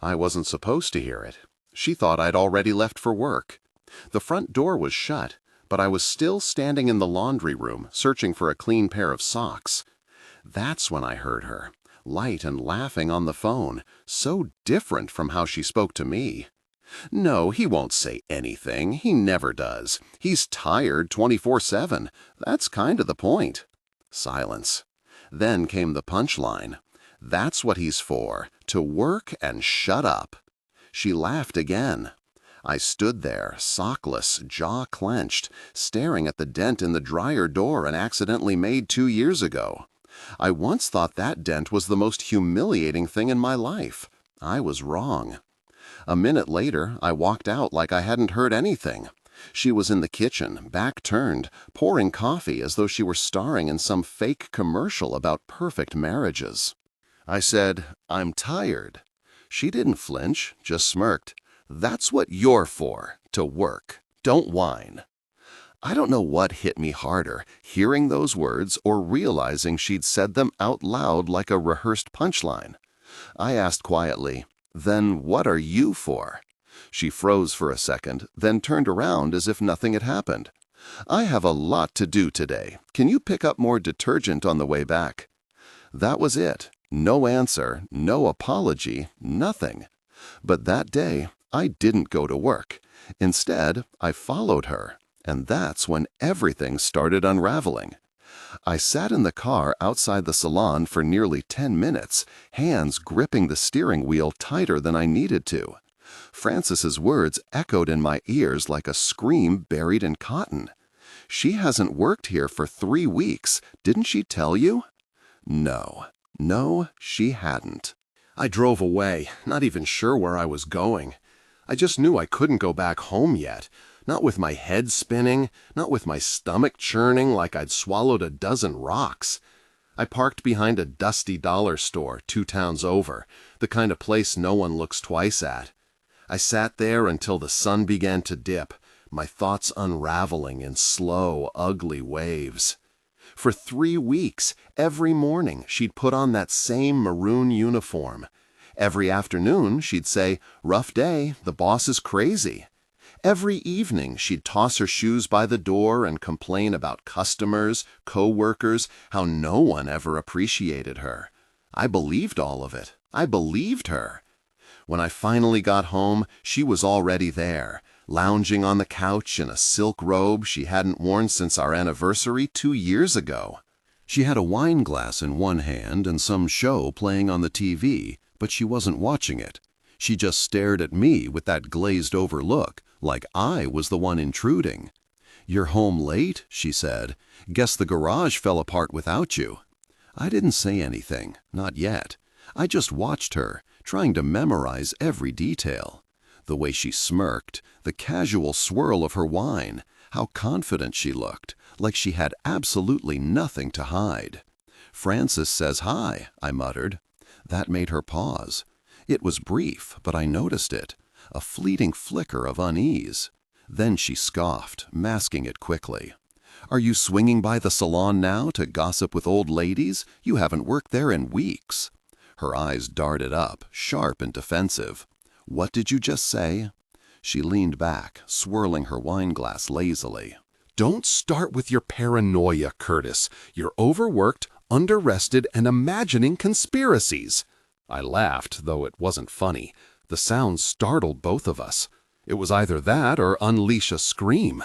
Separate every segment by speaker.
Speaker 1: I wasn't supposed to hear it. She thought I'd already left for work. The front door was shut, but I was still standing in the laundry room, searching for a clean pair of socks. That's when I heard her, light and laughing on the phone, so different from how she spoke to me. No, he won't say anything. He never does. He's tired 24/7. That's kind of the point. Silence. Then came the punchline. That's what he's for, to work and shut up. She laughed again. I stood there, sockless, jaw clenched, staring at the dent in the dryer door I accidentally made 2 years ago. I once thought that dent was the most humiliating thing in my life. I was wrong. A minute later, I walked out like I hadn't heard anything. She was in the kitchen, back turned, pouring coffee as though she were starring in some fake commercial about perfect marriages. I said, "I'm tired." She didn't flinch, just smirked. "That's what you're for, to work. Don't whine." I don't know what hit me harder, hearing those words or realizing she'd said them out loud like a rehearsed punchline. I asked quietly, "Then what are you for?" She froze for a second, then turned around as if nothing had happened. "I have a lot to do today. Can you pick up more detergent on the way back?" That was it. No answer, no apology, nothing. But that day, I didn't go to work. Instead, I followed her. And that's when everything started unraveling. I sat in the car outside the salon for nearly 10 minutes, hands gripping the steering wheel tighter than I needed to. Frances's words echoed in my ears like a scream buried in cotton. "She hasn't worked here for 3 weeks. Didn't she tell you?" No, she hadn't. I drove away, not even sure where I was going. I just knew I couldn't go back home yet. Not with my head spinning, not with my stomach churning like I'd swallowed a dozen rocks. I parked behind a dusty dollar store 2 towns over, the kind of place no one looks twice at. I sat there until the sun began to dip, my thoughts unraveling in slow, ugly waves. For 3 weeks, every morning she'd put on that same maroon uniform. Every afternoon she'd say, "Rough day, the boss is crazy." Every evening, she'd toss her shoes by the door and complain about customers, co-workers, how no one ever appreciated her. I believed all of it. I believed her. When I finally got home, she was already there, lounging on the couch in a silk robe she hadn't worn since our anniversary 2 years ago. She had a wine glass in one hand and some show playing on the TV, but she wasn't watching it. She just stared at me with that glazed-over look, like I was the one intruding. "You're home late," she said. "Guess the garage fell apart without you." I didn't say anything, not yet. I just watched her, trying to memorize every detail. The way she smirked, the casual swirl of her wine, how confident she looked, like she had absolutely nothing to hide. "Frances says hi," I muttered. That made her pause. It was brief, but I noticed it. A fleeting flicker of unease. Then she scoffed, masking it quickly. "Are you swinging by the salon now to gossip with old ladies? You haven't worked there in weeks." Her eyes darted up, sharp and defensive. "What did you just say?" She leaned back, swirling her wineglass lazily. "Don't start with your paranoia, Curtis. You're overworked, underrested, and imagining conspiracies." I laughed, though it wasn't funny. The sound startled both of us. It was either that or unleash a scream.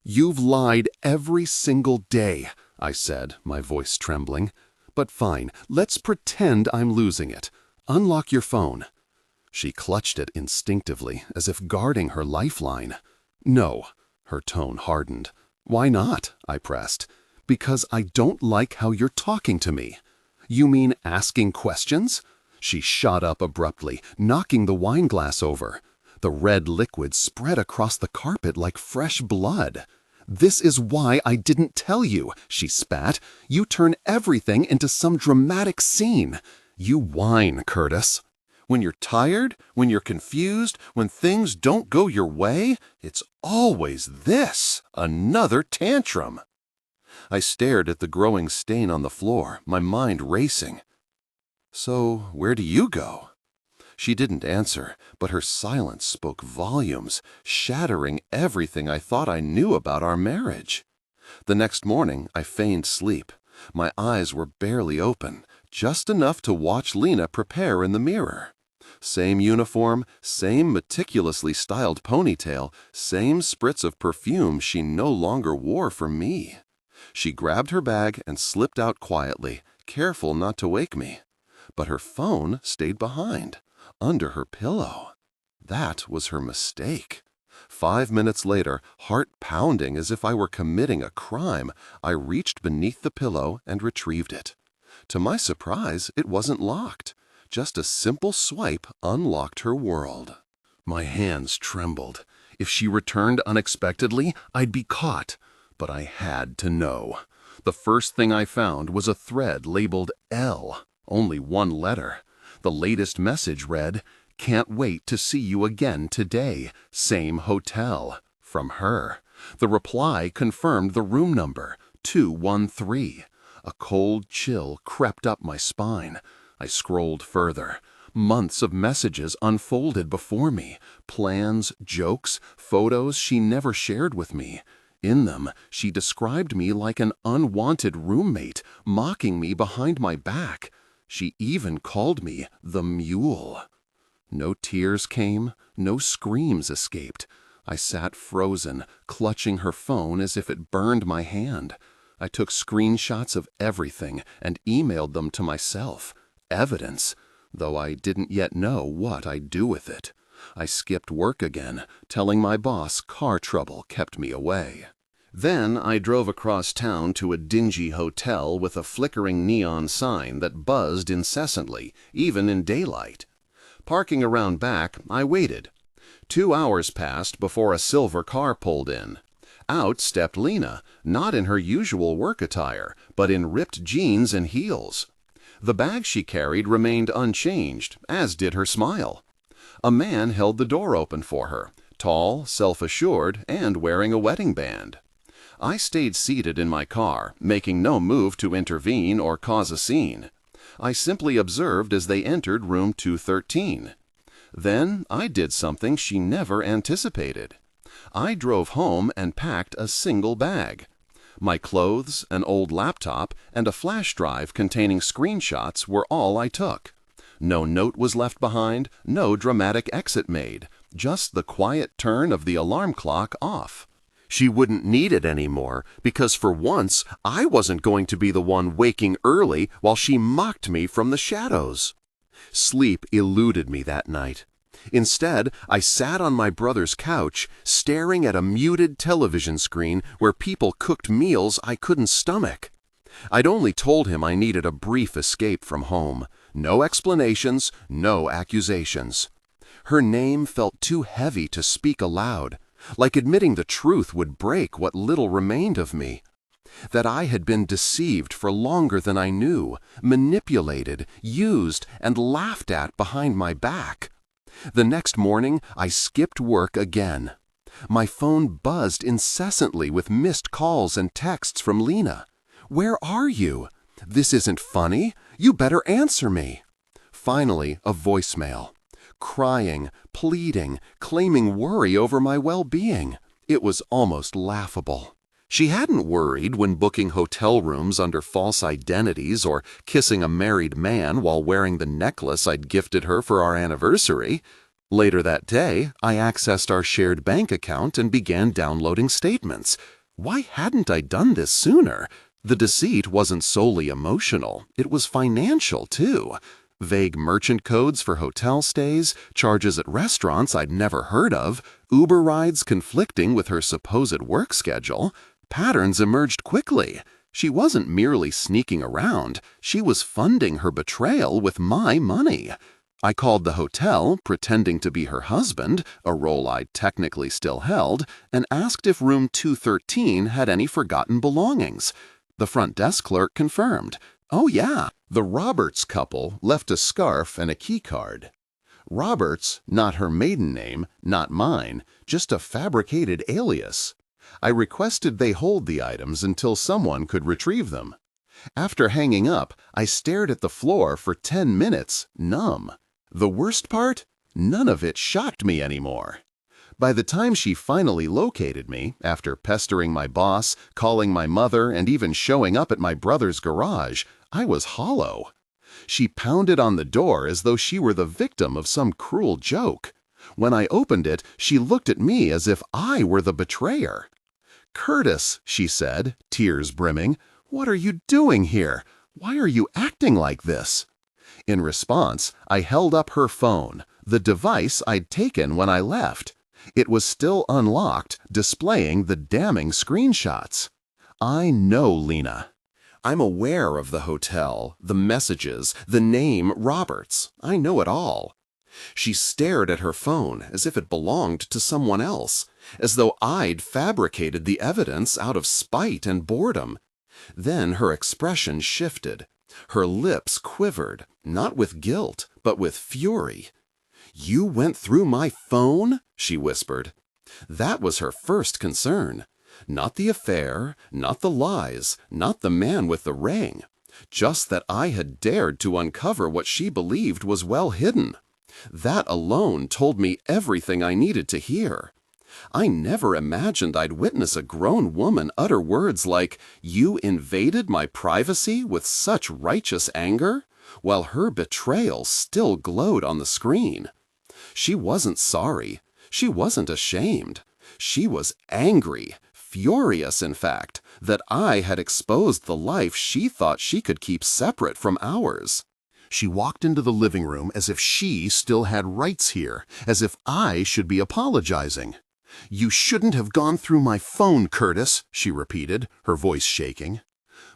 Speaker 1: "You've lied every single day," I said, my voice trembling. "But fine, let's pretend I'm losing it. Unlock your phone." She clutched it instinctively, as if guarding her lifeline. "No." Her tone hardened. "Why not?" I pressed. "Because I don't like how you're talking to me." "You mean asking questions?" She shot up abruptly, knocking the wineglass over. The red liquid spread across the carpet like fresh blood. "This is why I didn't tell you," she spat. "You turn everything into some dramatic scene. You whine, Curtis. When you're tired, when you're confused, when things don't go your way, it's always this, another tantrum." I stared at the growing stain on the floor, my mind racing. "So where do you go?" She didn't answer, but her silence spoke volumes, shattering everything I thought I knew about our marriage. The next morning, I feigned sleep. My eyes were barely open, just enough to watch Lena prepare in the mirror. Same uniform, same meticulously styled ponytail, same spritz of perfume she no longer wore for me. She grabbed her bag and slipped out quietly, careful not to wake me. But her phone stayed behind, under her pillow. That was her mistake. 5 minutes later, heart pounding as if I were committing a crime, I reached beneath the pillow and retrieved it. To my surprise, it wasn't locked. Just a simple swipe unlocked her world. My hands trembled. If she returned unexpectedly, I'd be caught. But I had to know. The first thing I found was a thread labeled L, only one letter. The latest message read, "Can't wait to see you again today. Same hotel." From her. The reply confirmed the room number, 213. A cold chill crept up my spine. I scrolled further. Months of messages unfolded before me. Plans, jokes, photos she never shared with me. In them, she described me like an unwanted roommate, mocking me behind my back. She even called me the mule. No tears came, no screams escaped. I sat frozen, clutching her phone as if it burned my hand. I took screenshots of everything and emailed them to myself. Evidence, though I didn't yet know what I'd do with it. I skipped work again, telling my boss car trouble kept me away. Then I drove across town to a dingy hotel with a flickering neon sign that buzzed incessantly, even in daylight. Parking around back, I waited. 2 hours passed before a silver car pulled in. Out stepped Lena, not in her usual work attire, but in ripped jeans and heels. The bag she carried remained unchanged, as did her smile. A man held the door open for her, tall, self-assured, and wearing a wedding band. I stayed seated in my car, making no move to intervene or cause a scene. I simply observed as they entered room 213. Then I did something she never anticipated. I drove home and packed a single bag. My clothes, an old laptop, and a flash drive containing screenshots were all I took. No note was left behind, no dramatic exit made, just the quiet turn of the alarm clock off. She wouldn't need it anymore, because for once I wasn't going to be the one waking early while she mocked me from the shadows. Sleep eluded me that night. Instead, I sat on my brother's couch, staring at a muted television screen where people cooked meals I couldn't stomach. I'd only told him I needed a brief escape from home. No explanations, no accusations. Her name felt too heavy to speak aloud, like admitting the truth would break what little remained of me. That I had been deceived for longer than I knew, manipulated, used, and laughed at behind my back. The next morning, I skipped work again. My phone buzzed incessantly with missed calls and texts from Lena. "Where are you? This isn't funny. You better answer me." Finally, a voicemail. Crying, pleading, claiming worry over my well-being. It was almost laughable. She hadn't worried when booking hotel rooms under false identities or kissing a married man while wearing the necklace I'd gifted her for our anniversary. Later that day, I accessed our shared bank account and began downloading statements. Why hadn't I done this sooner? The deceit wasn't solely emotional. It was financial, too. Vague merchant codes for hotel stays, charges at restaurants I'd never heard of, Uber rides conflicting with her supposed work schedule. Patterns emerged quickly. She wasn't merely sneaking around. She was funding her betrayal with my money. I called the hotel, pretending to be her husband, a role I technically still held, and asked if room 213 had any forgotten belongings. The front desk clerk confirmed. Oh yeah, the Roberts couple left a scarf and a key card. Roberts, not her maiden name, not mine, just a fabricated alias. I requested they hold the items until someone could retrieve them. After hanging up, I stared at the floor for 10 minutes, numb. The worst part? None of it shocked me anymore. By the time she finally located me, after pestering my boss, calling my mother, and even showing up at my brother's garage, I was hollow. She pounded on the door as though she were the victim of some cruel joke. When I opened it, she looked at me as if I were the betrayer. "Curtis," she said, tears brimming, "what are you doing here? Why are you acting like this?" In response, I held up her phone, the device I'd taken when I left. It was still unlocked, displaying the damning screenshots. I know Lena. I'm aware of the hotel, the messages, the name Roberts. I know it all. She stared at her phone as if it belonged to someone else, as though I'd fabricated the evidence out of spite and boredom. Then her expression shifted. Her lips quivered, not with guilt, but with fury. "You went through my phone?" she whispered. That was her first concern. Not the affair, not the lies, not the man with the ring. Just that I had dared to uncover what she believed was well hidden. That alone told me everything I needed to hear. I never imagined I'd witness a grown woman utter words like, "You invaded my privacy," with such righteous anger, while her betrayal still glowed on the screen. She wasn't sorry. She wasn't ashamed. She was angry, furious in fact, that I had exposed the life she thought she could keep separate from ours. She walked into the living room as if she still had rights here, as if I should be apologizing. "You shouldn't have gone through my phone, Curtis," she repeated, her voice shaking.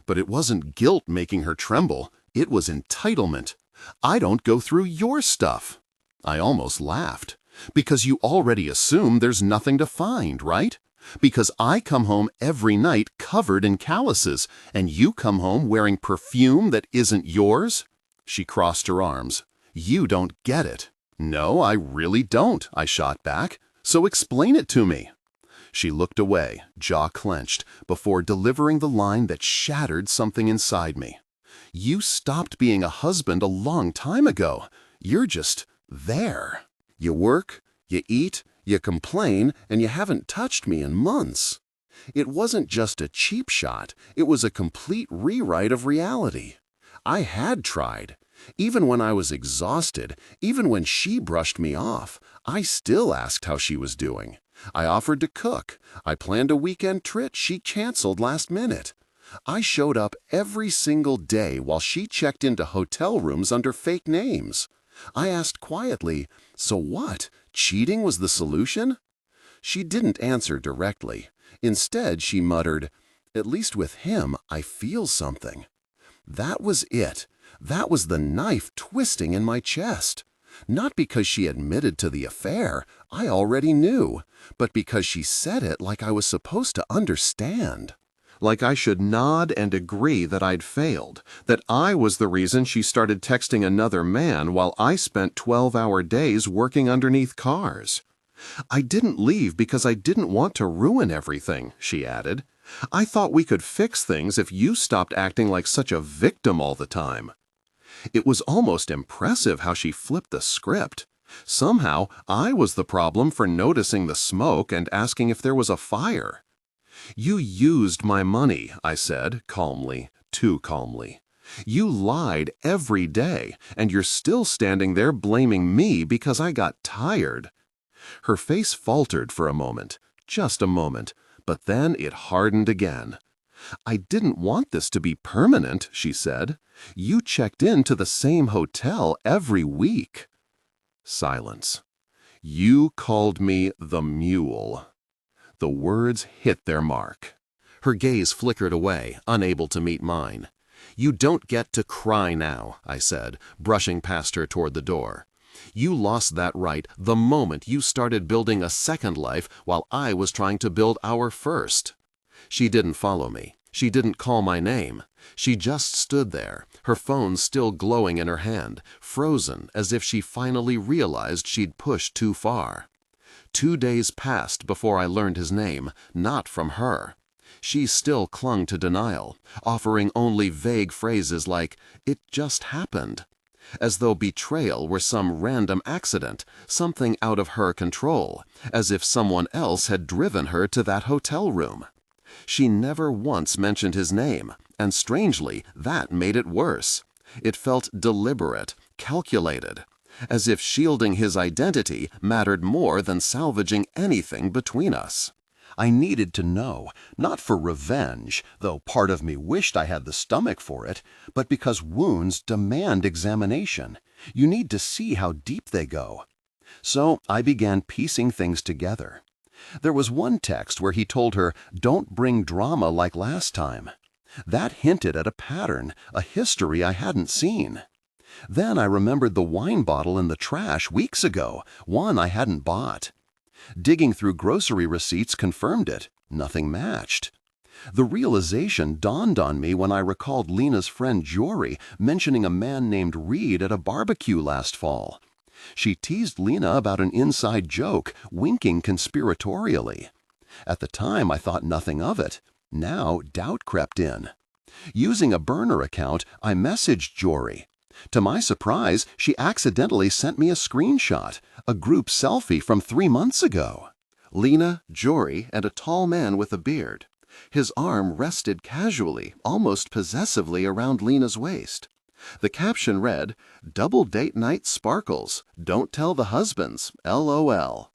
Speaker 1: But it wasn't guilt making her tremble. It was entitlement. "I don't go through your stuff." I almost laughed. "Because you already assume there's nothing to find, right? Because I come home every night covered in calluses, and you come home wearing perfume that isn't yours?" She crossed her arms. "You don't get it." "No, I really don't," I shot back. "So explain it to me." She looked away, jaw clenched, before delivering the line that shattered something inside me. "You stopped being a husband a long time ago. You're just there. You work, you eat, you complain, and you haven't touched me in months." It wasn't just a cheap shot. It was a complete rewrite of reality. I had tried. Even when I was exhausted, even when she brushed me off, I still asked how she was doing. I offered to cook. I planned a weekend trip she canceled last minute. I showed up every single day while she checked into hotel rooms under fake names. I asked quietly, "So what? Cheating was the solution?" She didn't answer directly. Instead, she muttered, "At least with him, I feel something." That was it. That was the knife twisting in my chest. Not because she admitted to the affair, I already knew, but because she said it like I was supposed to understand. Like I should nod and agree that I'd failed, that I was the reason she started texting another man while I spent 12-hour days working underneath cars. "I didn't leave because I didn't want to ruin everything," she added. "I thought we could fix things if you stopped acting like such a victim all the time." It was almost impressive how she flipped the script. Somehow, I was the problem for noticing the smoke and asking if there was a fire. "You used my money," I said, calmly, too calmly. "You lied every day, and you're still standing there blaming me because I got tired." Her face faltered for a moment, just a moment, but then it hardened again. "I didn't want this to be permanent," she said. "You checked into the same hotel every week." Silence. "You called me the mule." The words hit their mark. Her gaze flickered away, unable to meet mine. "You don't get to cry now," I said, brushing past her toward the door. "You lost that right the moment you started building a second life while I was trying to build our first." She didn't follow me. She didn't call my name. She just stood there, her phone still glowing in her hand, frozen as if she finally realized she'd pushed too far. 2 days passed before I learned his name, not from her. She still clung to denial, offering only vague phrases like, "It just happened." as though betrayal were some random accident, something out of her control, as if someone else had driven her to that hotel room. She never once mentioned his name, and strangely, that made it worse. It felt deliberate, calculated, as if shielding his identity mattered more than salvaging anything between us. I needed to know, not for revenge, though part of me wished I had the stomach for it, but because wounds demand examination. You need to see how deep they go. So I began piecing things together. There was one text where he told her, "Don't bring drama like last time." That hinted at a pattern, a history I hadn't seen. Then I remembered the wine bottle in the trash weeks ago, one I hadn't bought. Digging through grocery receipts confirmed it. Nothing matched. The realization dawned on me when I recalled Lena's friend Jory mentioning a man named Reed at a barbecue last fall. She teased Lena about an inside joke, winking conspiratorially. At the time, I thought nothing of it. Now, doubt crept in. Using a burner account, I messaged Jory. To my surprise, she accidentally sent me a screenshot, a group selfie from 3 months ago. Lena, Jory, and a tall man with a beard. His arm rested casually, almost possessively around Lena's waist. The caption read, "Double date night sparkles. Don't tell the husbands. LOL."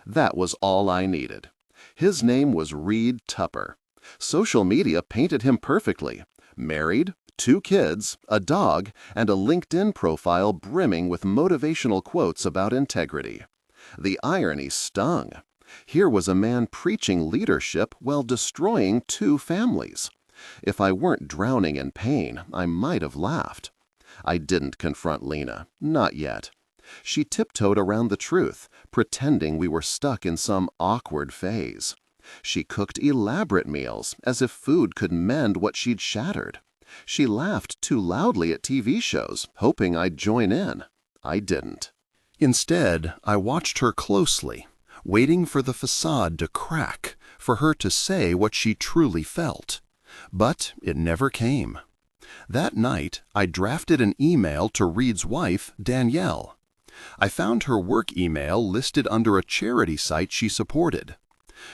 Speaker 1: That was all I needed. His name was Reed Tupper. Social media painted him perfectly. Married, 2 kids, a dog, and a LinkedIn profile brimming with motivational quotes about integrity. The irony stung. Here was a man preaching leadership while destroying 2 families. If I weren't drowning in pain, I might have laughed. I didn't confront Lena, not yet. She tiptoed around the truth, pretending we were stuck in some awkward phase. She cooked elaborate meals, as if food could mend what she'd shattered. She laughed too loudly at TV shows, hoping I'd join in. I didn't. Instead, I watched her closely, waiting for the facade to crack, for her to say what she truly felt. But it never came. That night, I drafted an email to Reed's wife, Danielle. I found her work email listed under a charity site she supported.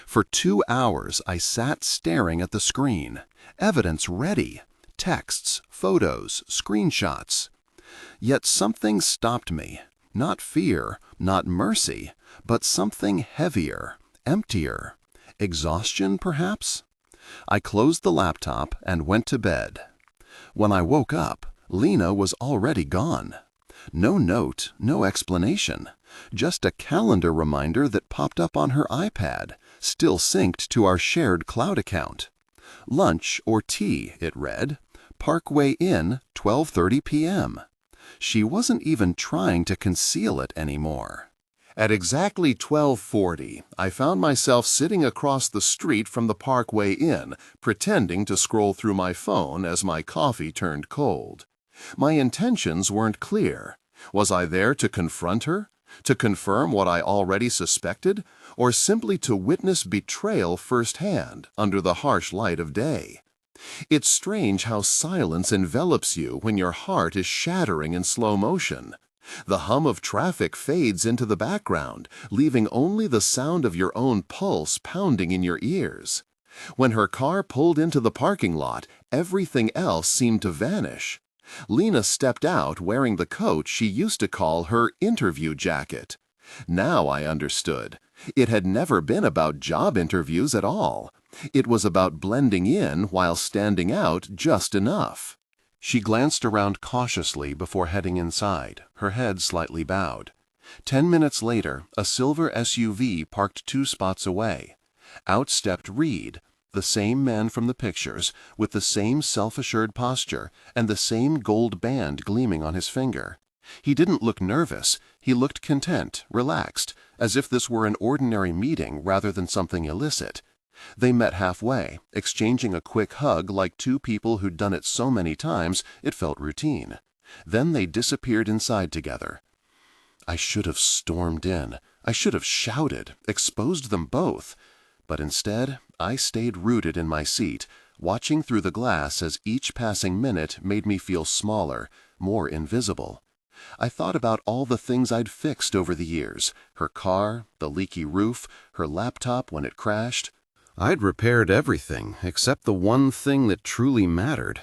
Speaker 1: For 2 hours, I sat staring at the screen, evidence ready, texts, photos, screenshots. Yet something stopped me. Not fear, not mercy, but something heavier, emptier. Exhaustion, perhaps? I closed the laptop and went to bed. When I woke up, Lena was already gone. No note, no explanation, just a calendar reminder that popped up on her iPad, still synced to our shared cloud account. Lunch or tea, it read. Parkway Inn, 12:30 p.m. She wasn't even trying to conceal it anymore. At exactly 12:40, I found myself sitting across the street from the Parkway Inn, pretending to scroll through my phone as my coffee turned cold. My intentions weren't clear. Was I there to confront her? To confirm what I already suspected? Or simply to witness betrayal firsthand, under the harsh light of day? It's strange how silence envelops you when your heart is shattering in slow motion. The hum of traffic fades into the background, leaving only the sound of your own pulse pounding in your ears. When her car pulled into the parking lot, everything else seemed to vanish. Lena stepped out wearing the coat she used to call her interview jacket. Now I understood. It had never been about job interviews at all. It was about blending in while standing out just enough. She glanced around cautiously before heading inside, her head slightly bowed. 10 minutes later, a silver SUV parked 2 spots away. Out stepped Reed, the same man from the pictures, with the same self-assured posture and the same gold band gleaming on his finger. He didn't look nervous. He looked content, relaxed, as if this were an ordinary meeting rather than something illicit. They met halfway, exchanging a quick hug like 2 people who'd done it so many times it felt routine. Then they disappeared inside together. I should have stormed in. I should have shouted, exposed them both. But instead, I stayed rooted in my seat, watching through the glass as each passing minute made me feel smaller, more invisible. I thought about all the things I'd fixed over the years, her car, the leaky roof, her laptop when it crashed. I'd repaired everything except the one thing that truly mattered.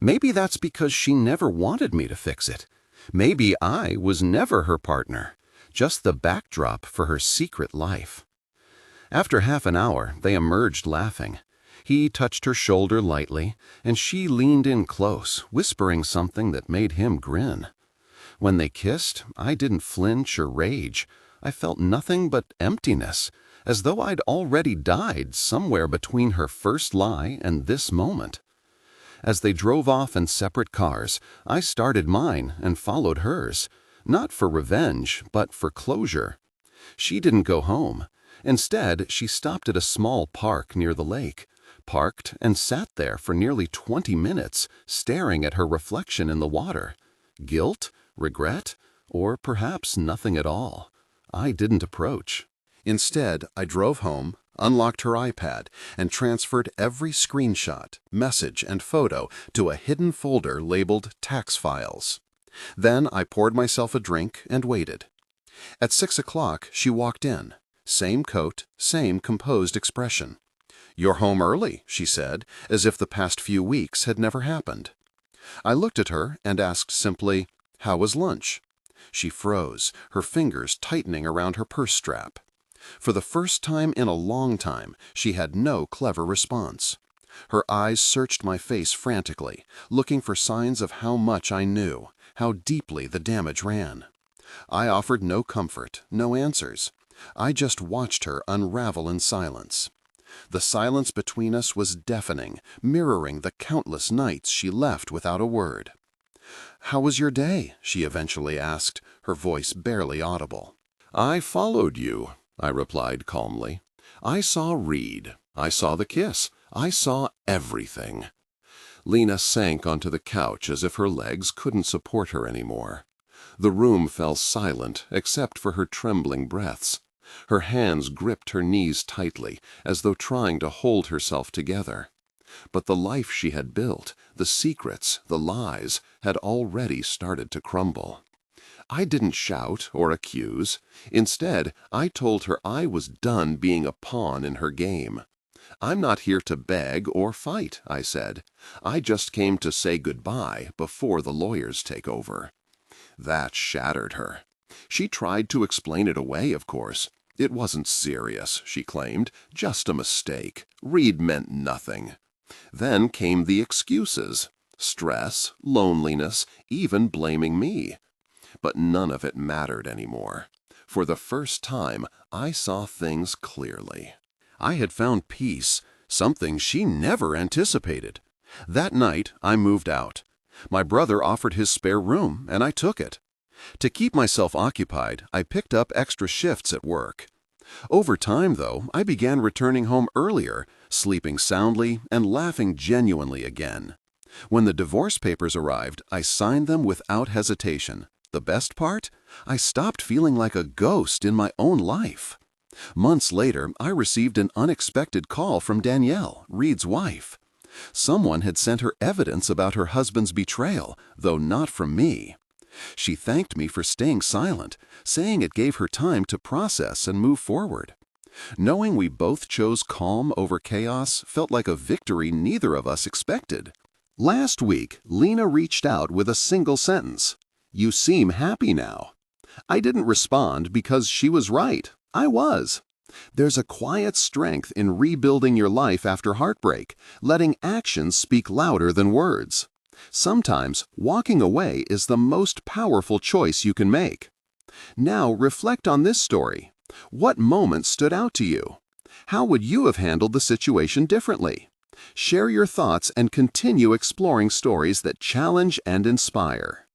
Speaker 1: Maybe that's because she never wanted me to fix it. Maybe I was never her partner, just the backdrop for her secret life. After half an hour, they emerged laughing. He touched her shoulder lightly, and she leaned in close, whispering something that made him grin. When they kissed, I didn't flinch or rage. I felt nothing but emptiness, as though I'd already died somewhere between her first lie and this moment. As they drove off in separate cars, I started mine and followed hers, not for revenge, but for closure. She didn't go home. Instead, she stopped at a small park near the lake, parked and sat there for nearly 20 minutes, staring at her reflection in the water. Guilt? Regret? Or perhaps nothing at all. I didn't approach. Instead, I drove home, unlocked her iPad, and transferred every screenshot, message, and photo to a hidden folder labeled Tax Files. Then I poured myself a drink and waited. At 6 o'clock, she walked in. Same coat, same composed expression. "You're home early," she said, as if the past few weeks had never happened. I looked at her and asked simply, "How was lunch?" She froze, her fingers tightening around her purse strap. For the first time in a long time, she had no clever response. Her eyes searched my face frantically, looking for signs of how much I knew, how deeply the damage ran. I offered no comfort, no answers. I just watched her unravel in silence. The silence between us was deafening, mirroring the countless nights she left without a word. "How was your day?" she eventually asked, her voice barely audible. "I followed you," I replied calmly. "I saw Reed. I saw the kiss. I saw everything." Lena sank onto the couch as if her legs couldn't support her anymore. The room fell silent except for her trembling breaths. Her hands gripped her knees tightly, as though trying to hold herself together. But the life she had built, the secrets, the lies, had already started to crumble. I didn't shout or accuse. Instead, I told her I was done being a pawn in her game. "I'm not here to beg or fight," I said. "I just came to say goodbye before the lawyers take over." That shattered her. She tried to explain it away, of course. It wasn't serious, she claimed, just a mistake. Reed meant nothing. Then came the excuses. Stress, loneliness, even blaming me. But none of it mattered anymore. For the first time, I saw things clearly. I had found peace, something she never anticipated. That night, I moved out. My brother offered his spare room, and I took it. To keep myself occupied, I picked up extra shifts at work. Over time, though, I began returning home earlier, sleeping soundly and laughing genuinely again. When the divorce papers arrived, I signed them without hesitation. The best part? I stopped feeling like a ghost in my own life. Months later, I received an unexpected call from Danielle, Reed's wife. Someone had sent her evidence about her husband's betrayal, though not from me. She thanked me for staying silent, saying it gave her time to process and move forward. Knowing we both chose calm over chaos felt like a victory neither of us expected. Last week, Lena reached out with a single sentence. "You seem happy now." I didn't respond because she was right. I was. There's a quiet strength in rebuilding your life after heartbreak, letting actions speak louder than words. Sometimes, walking away is the most powerful choice you can make. Now reflect on this story. What moment stood out to you? How would you have handled the situation differently? Share your thoughts and continue exploring stories that challenge and inspire.